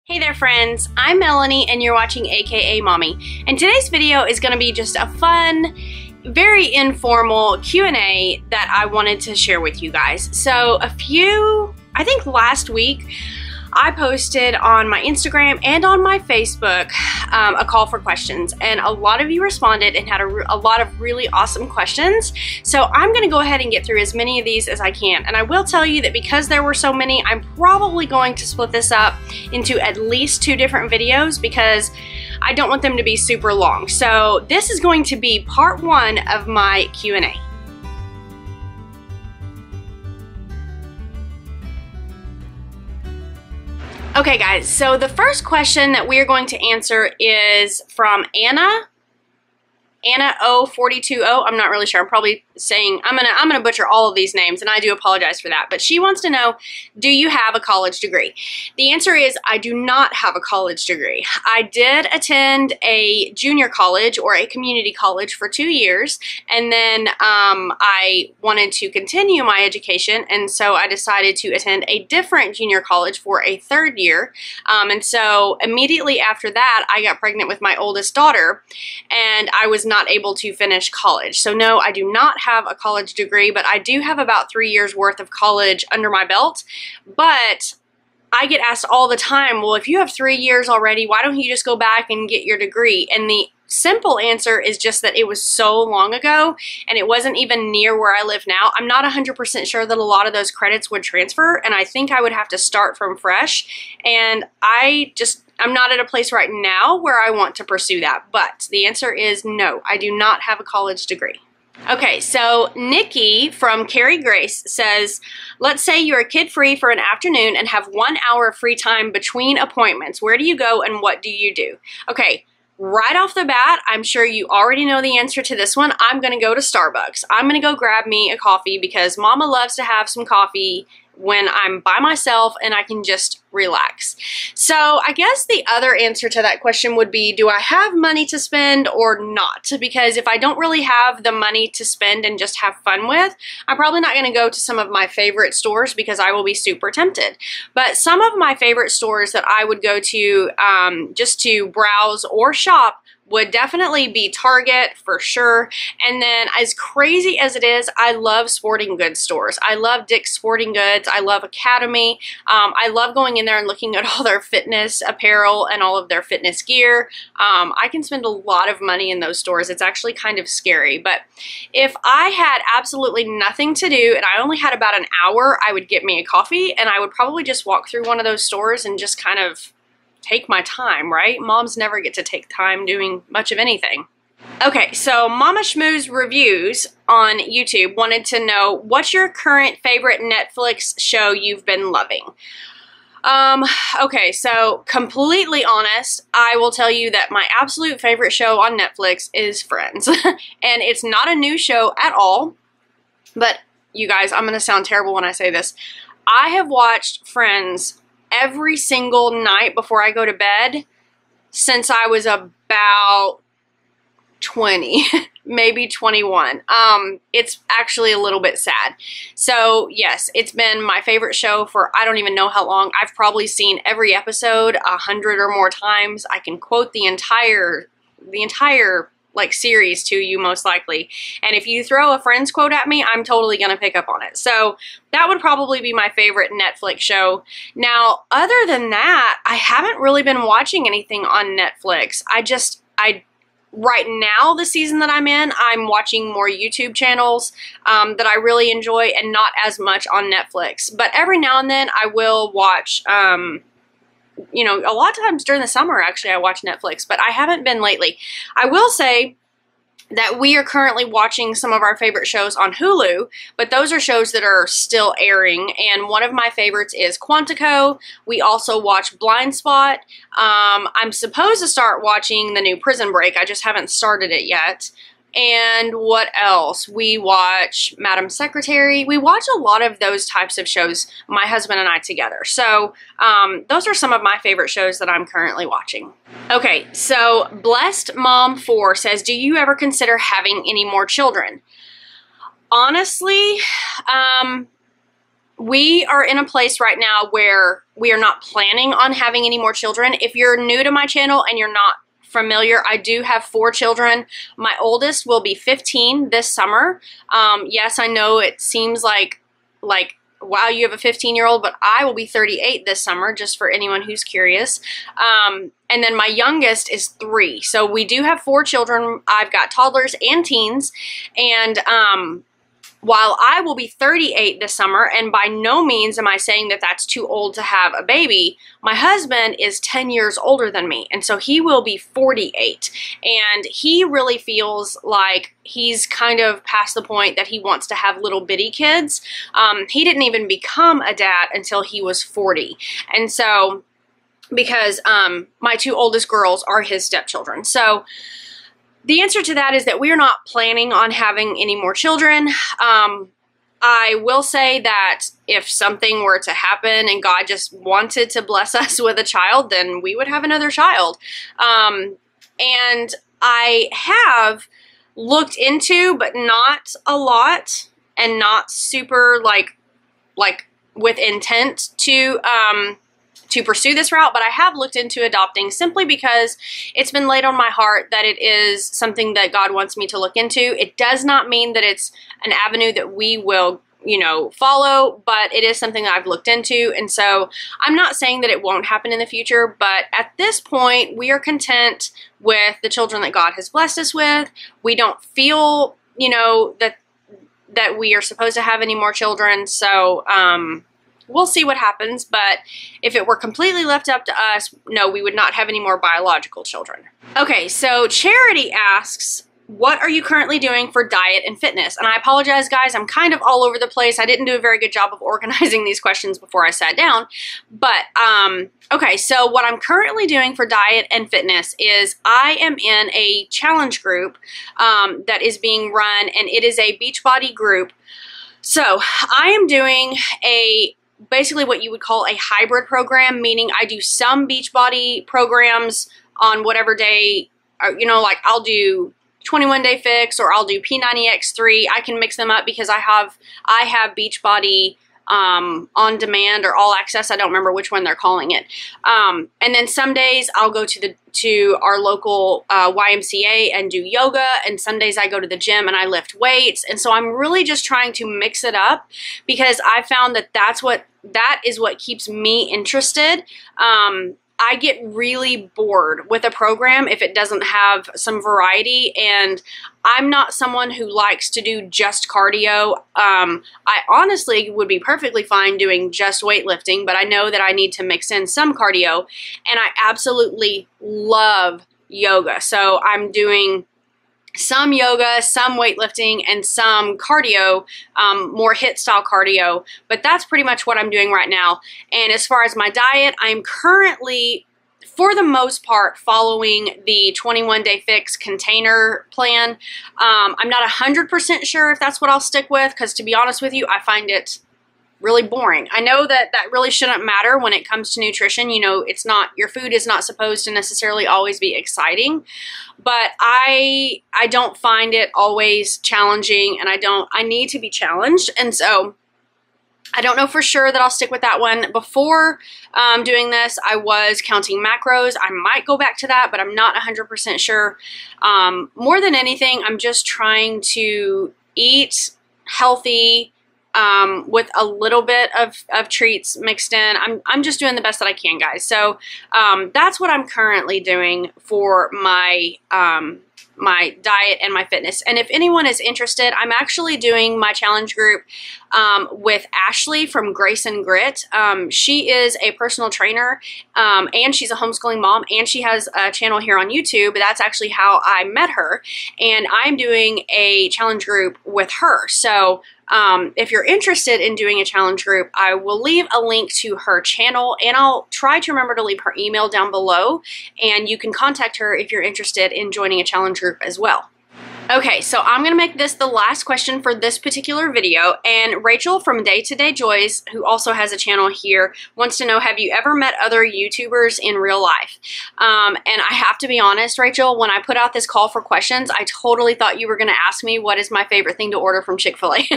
Hey there friends, I'm Melanie and you're watching akaMommy, and today's video is going to be just a fun, very informal Q&A that I wanted to share with you guys. So I think last week, I posted on my Instagram and on my Facebook a call for questions, and a lot of you responded and had a lot of really awesome questions. So I'm going to go ahead and get through as many of these as I can, and I will tell you that because there were so many, I'm probably going to split this up into at least 2 different videos because I don't want them to be super long. So this is going to be part 1 of my Q&A. Okay guys, so the first question that we are going to answer is from Anna O420. I'm not really sure. I'm probably saying, I'm gonna butcher all of these names, and I do apologize for that. But she wants to know, do you have a college degree? The answer is, I do not have a college degree. I did attend a junior college or a community college for 2 years, and then I wanted to continue my education, and so I decided to attend a different junior college for a 3rd year. And so immediately after that, I got pregnant with my oldest daughter, and I was not able to finish college. So no, I do not have a college degree, but I do have about 3 years worth of college under my belt. But I get asked all the time, well, if you have 3 years already, why don't you just go back and get your degree? And the simple answer is just that it was so long ago and it wasn't even near where I live now. I'm not 100% sure that a lot of those credits would transfer, and I think I would have to start from fresh, and I'm not at a place right now where I want to pursue that. But the answer is no, I do not have a college degree. Okay, so Nikki from Carrie Grace says, let's say you're kid-free for an afternoon and have 1 hour of free time between appointments. Where do you go and what do you do? Okay, right off the bat, I'm sure you already know the answer to this one. I'm going to go to Starbucks. I'm going to go grab me a coffee because Mama loves to have some coffee when I'm by myself and I can just relax. So I guess the other answer to that question would be, do I have money to spend or not? Because if I don't really have the money to spend and just have fun with, I'm probably not going to go to some of my favorite stores because I will be super tempted. But some of my favorite stores that I would go to just to browse or shop would definitely be Target for sure. And then as crazy as it is, I love sporting goods stores. I love Dick's Sporting Goods. I love akaMommy. I love going in there and looking at all their fitness apparel and all of their fitness gear. I can spend a lot of money in those stores. It's actually kind of scary. But if I had absolutely nothing to do and I only had about an hour, I would get me a coffee and I would probably just walk through one of those stores and just kind of take my time, right? Moms never get to take time doing much of anything. Okay, so Mama Schmooze Reviews on YouTube wanted to know, what's your current favorite Netflix show you've been loving? Okay, so completely honest, I will tell you that my absolute favorite show on Netflix is Friends. And it's not a new show at all, but you guys, I'm gonna sound terrible when I say this. I have watched Friends every single night before I go to bed since I was about 20, maybe 21. It's actually a little bit sad. So yes, it's been my favorite show for I don't even know how long. I've probably seen every episode 100 or more times. I can quote the entire like series to you most likely. And if you throw a Friends quote at me, I'm totally gonna pick up on it. So that would probably be my favorite Netflix show. Now, other than that, I haven't really been watching anything on Netflix. Right now, the season that I'm in, I'm watching more YouTube channels that I really enjoy and not as much on Netflix. But every now and then I will watch, you know, a lot of times during the summer, actually, I watch Netflix, but I haven't been lately. I will say that we are currently watching some of our favorite shows on Hulu, but those are shows that are still airing, and one of my favorites is Quantico. We also watch Blind Spot. I'm supposed to start watching the new Prison Break. I just haven't started it yet. And what else? We watch Madam Secretary. We watch a lot of those types of shows, my husband and I together. So those are some of my favorite shows that I'm currently watching. Okay, so Blessed Mom 4 says, do you ever consider having any more children? Honestly, we are in a place right now where we are not planning on having any more children. If you're new to my channel and you're not familiar, I do have 4 children. My oldest will be 15 this summer. Yes, I know it seems like wow, you have a 15-year-old, but I will be 38 this summer, just for anyone who's curious. And then my youngest is 3. So we do have 4 children. I've got toddlers and teens. And while I will be 38 this summer, and by no means am I saying that that's too old to have a baby, my husband is 10 years older than me, and so he will be 48. And he really feels like he's kind of past the point that he wants to have little bitty kids. He didn't even become a dad until he was 40. And so, because my 2 oldest girls are his stepchildren. So the answer to that is that we are not planning on having any more children. I will say that if something were to happen and God just wanted to bless us with a child, then we would have another child. And I have looked into, but not a lot, and not super like with intent to pursue this route, but I have looked into adopting simply because it's been laid on my heart that it is something that God wants me to look into. It does not mean that it's an avenue that we will, you know, follow, but it is something that I've looked into. And so I'm not saying that it won't happen in the future, but at this point we are content with the children that God has blessed us with. We don't feel, you know, that we are supposed to have any more children. So, we'll see what happens, but if it were completely left up to us, no, we would not have any more biological children. Okay, so Charity asks, what are you currently doing for diet and fitness? And I apologize, guys, I'm kind of all over the place. I didn't do a very good job of organizing these questions before I sat down. But, okay, so what I'm currently doing for diet and fitness is I am in a challenge group that is being run, and it is a Beachbody group. So I am doing basically what you would call a hybrid program, meaning I do some Beachbody programs on whatever day, or, you know, like I'll do 21 Day Fix or I'll do P90X3. I can mix them up because I have Beachbody on demand or all access. I don't remember which one they're calling it. And then some days I'll go to our local YMCA and do yoga, and some days I go to the gym and I lift weights. And so I'm really just trying to mix it up because I found that that is what keeps me interested. I get really bored with a program if it doesn't have some variety, and I'm not someone who likes to do just cardio. I honestly would be perfectly fine doing just weightlifting, but I know that I need to mix in some cardio, and I absolutely love yoga. So I'm doing some yoga, some weightlifting, and some cardio, more HIIT style cardio, but that's pretty much what I'm doing right now. And as far as my diet, I'm currently, for the most part, following the 21 Day Fix container plan. I'm not 100% sure if that's what I'll stick with, because to be honest with you, I find it really boring. I know that that really shouldn't matter when it comes to nutrition. You know, it's not, your food is not supposed to necessarily always be exciting, but I don't find it always challenging, and I need to be challenged. And so I don't know for sure that I'll stick with that one. Before doing this, I was counting macros. I might go back to that, but I'm not 100% sure. More than anything, I'm just trying to eat healthy, with a little bit of treats mixed in. I'm just doing the best that I can, guys. So that's what I'm currently doing for my my diet and my fitness. And if anyone is interested, I'm actually doing my challenge group with Ashley from Grace and Grit. She is a personal trainer, and she's a homeschooling mom, and she has a channel here on YouTube. That's actually how I met her, and I'm doing a challenge group with her. So if you're interested in doing a challenge group, I will leave a link to her channel, and I'll try to remember to leave her email down below, and you can contact her if you're interested in joining a challenge group as well. Okay, so I'm going to make this the last question for this particular video, and Rachel from Day to Day Joys, who also has a channel here, wants to know, have you ever met other YouTubers in real life? And I have to be honest, Rachel, when I put out this call for questions, I totally thought you were going to ask me what is my favorite thing to order from Chick-fil-A.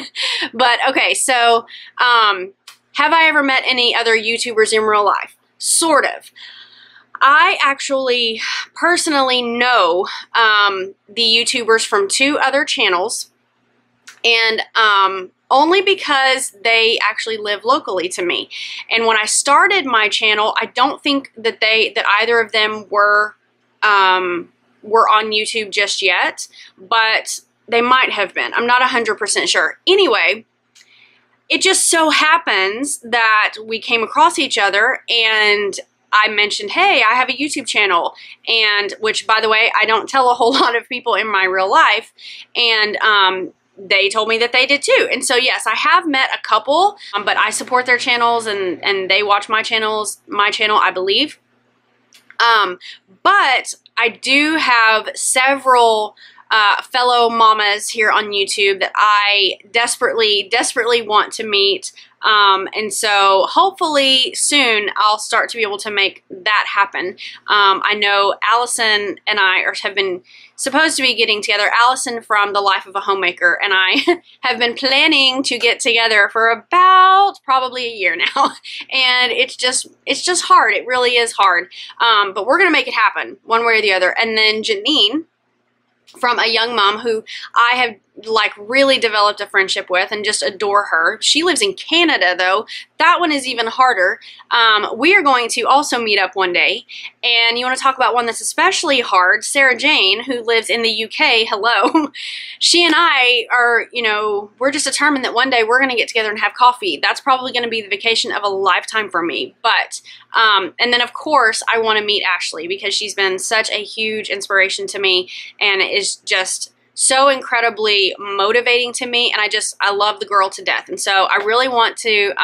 But okay, so Have I ever met any other YouTubers in real life? Sort of. I actually personally know the YouTubers from 2 other channels, and only because they actually live locally to me. And when I started my channel, I don't think that either of them were on YouTube just yet, but they might have been. I'm not 100% sure. Anyway, it just so happens that we came across each other, and I mentioned, hey, I have a YouTube channel, and which, by the way, I don't tell a whole lot of people in my real life, and they told me that they did too. And so yes, I have met a couple, but I support their channels, and they watch my channel, I believe. But I do have several fellow mamas here on YouTube that I desperately want to meet. And so hopefully soon I'll start to be able to make that happen. I know Allison and I have been supposed to be getting together. Allison from The Life of a Homemaker and I have been planning to get together for about probably a year now. And it's just hard. It really is hard. But we're going to make it happen one way or the other. And then Janine from A Young Mom, who I have like really developed a friendship with and just adore her. She lives in Canada though. That one is even harder. We are going to also meet up one day, and you want to talk about one that's especially hard, Sarah Jane, who lives in the UK, hello. She and I are, you know, we're just determined that one day we're going to get together and have coffee. That's probably going to be the vacation of a lifetime for me. But, and then of course I want to meet Ashley because she's been such a huge inspiration to me and is just so incredibly motivating to me, and I love the girl to death, and so I really want to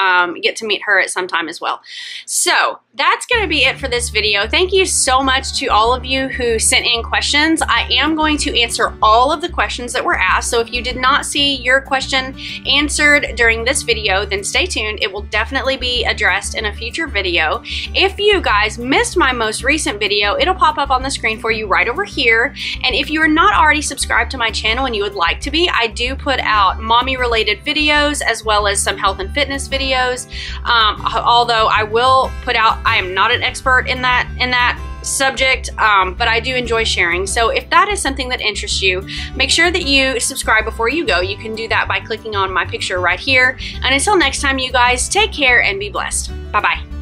get to meet her at some time as well. So that's going to be it for this video. Thank you so much to all of you who sent in questions. I am going to answer all of the questions that were asked, so if you did not see your question answered during this video, then stay tuned. It will definitely be addressed in a future video. If you guys missed my most recent video, it'll pop up on the screen for you right over here, and if you are not already subscribed to my channel and you would like to be, I do put out mommy related videos as well as some health and fitness videos. Although I will put out, I am not an expert in that subject, but I do enjoy sharing. So if that is something that interests you, make sure that you subscribe before you go. You can do that by clicking on my picture right here. And until next time, you guys, take care and be blessed. Bye-bye.